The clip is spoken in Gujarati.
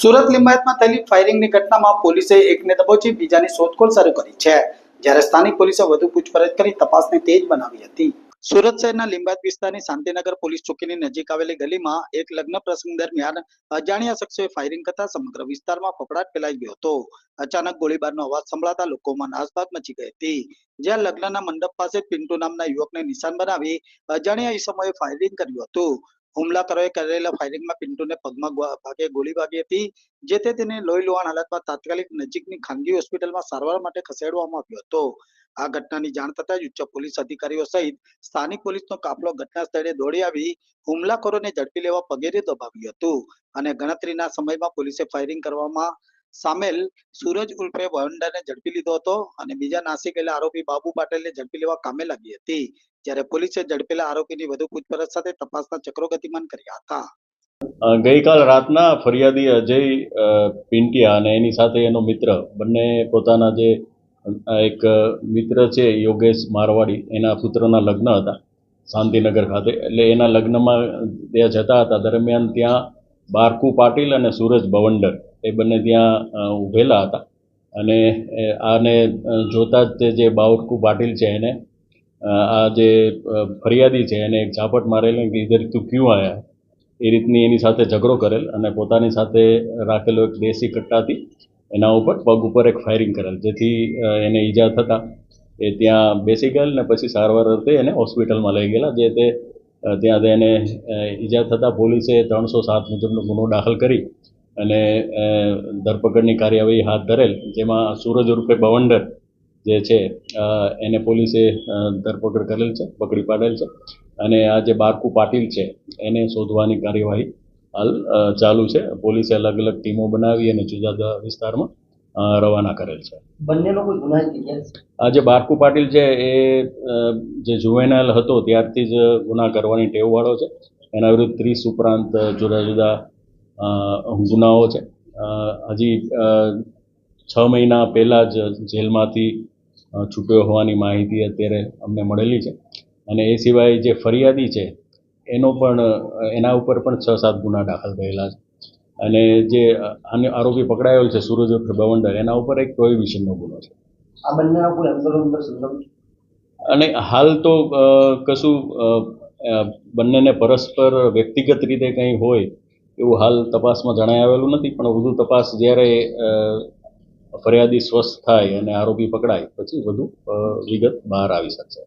સુરત લિંબાયતમાં થયેલી ફાયરિંગની ઘટનામાં પોલીસે એકને દબોચી બીજાની શોધખોળ શરૂ કરી છે, જ્યારે સ્થાનિક પોલીસે વધુ પૂછપરછ કરી તપાસને તેજ બનાવી હતી. સુરત શહેરના લિંબાયત વિસ્તારની શાંતિનગર પોલીસ ચોકીની નજીક આવેલી ગલીમાં એક લગ્ન પ્રસંગ દરમિયાન અજાણ્યા શખ્સોએ ફાયરિંગ કરતા સમગ્ર વિસ્તારમાં ફફડાટ ફેલાઈ ગયો હતો. અચાનક ગોળીબારનો અવાજ સંભળાતા લોકોમાં નાસભાગ મચી ગઈ હતી, જ્યાં લગ્નના મંડપ પાસે પિન્ટુ નામના યુવકને નિશાન બનાવી અજાણ્યા ઈસમોએ ફાયરિંગ કર્યું હતું. હુમલાખોરોએ કરેલા ફાયરિંગમાં પિન્ટુને પગમાં ભાગે ગોળી વાગી હતી, જેથી તેને લોહી લુહાણ હાલતમાં તાત્કાલિક નજીકની ખાનગી હોસ્પિટલમાં સારવાર માટે ખસેડવામાં આવ્યો હતો. આ ઘટનાની જાણ થતાં જ ઉચ્ચ પોલીસ અધિકારીઓ સહિત સ્થાનિક પોલીસનો કાફલો ઘટના સ્થળે દોડી આવી હુમલાખોરોને ઝડપી લેવા પગેરે દબાવ્યું હતું, અને ગણતરીના સમયમાં પોલીસે ફાયરિંગ કરવામાં સામેલ સૂરજ ઉર્ફે વંડરને ઝડપી લીધો હતો, અને બીજા નાસી ગયેલા આરોપી બાબુ પાટેલને ઝડપી લેવા કામે લાગી હતી, જ્યારે પોલીસે ઝડપેલા આરોપીની વધુ પૂછપરછ સાથે તપાસના ચક્રો ગતિમાન કર્યા હતા. ગઈકાલ રાતના ફરિયાદી અજય પિંટિયા અને એની સાથે એનો મિત્ર બંને પોતાના જે એક મિત્ર છે યોગેશ મારવાડી, એના પુત્રના લગ્ન હતા શાંતિનગર ખાતે. એટલે એના લગ્નમાં ત્યાં જતા હતા દરમિયાન ત્યાં બારકુ પાટીલ અને સૂરજ બવંડર એ બંને ત્યાં ઊભેલા હતા, અને આને જોતા જ જે બારકુ પાટીલ છે એને આ જે ફરિયાદી છે એને એક ઝાપટ મારેલી કે ઇધર તું ક્યું આયા, એ રીતની એની સાથે ઝઘડો કરેલ, અને પોતાની સાથે રાખેલો એક દેશી કટ્ટાથી એના ઉપર પગ ઉપર એક ફાયરિંગ કરેલ, જેથી એને ઈજા થતાં એ ત્યાં બેસી ગયેલ, ને પછી સારવાર અર્થે એને હોસ્પિટલમાં લઈ ગયેલા, જે તે ત્યાં એને ઈજા થતાં પોલીસે 307 મુજબનો ગુનો દાખલ કરી અને ધરપકડની કાર્યવાહી હાથ ધરેલ, જેમાં સૂરજ ઉર્ફે બવંડર જે છે એને પોલીસે ધરપકડ કરેલ છે, પકડી પાડેલ છે, અને આ જે બારકુ પાટીલ છે એને શોધવાની કાર્યવાહી હાલ ચાલુ છે. પોલીસે અલગ અલગ ટીમો બનાવી અને જુદા જુદા વિસ્તારમાં રવાના કરેલ છે. બંને લોકો ગુનાહિત ઇતિહાસ. આ જે બારકુ પાટીલ છે એ જે જુવેનાઇલ હતો ત્યારથી જ ગુના કરવાની ટેવવાળો છે. એના વિરુદ્ધ 30 ઉપરાંત જુદા જુદા ગુનાઓ છે. હજી 6 મહિના પહેલાં જ જેલમાંથી છૂટ્યો હોવાની માહિતી અત્યારે અમને મળેલી છે, અને એ સિવાય જે ફરિયાદી છે એના ઉપર પણ 6-7 ગુના દાખલ થયેલા છે, અને જે આરોપી પકડાયેલ છે સૂરજ ઉર્ફે બવંડર, એના ઉપર એક પ્રોહિબિશનનો ગુનો છે. આ બંનેના કોઈ અંદર સંબંધ અને હાલ તો કશું બંનેને પરસ્પર વ્યક્તિગત રીતે કંઈ હોય એવું હાલ તપાસમાં જણાઈ આવેલું નથી, પણ વધુ તપાસ જ્યારે ફરિયાદી સ્વસ્થ થાય અને આરોપી પકડાય પછી વધુ વિગત બહાર આવી શકશે.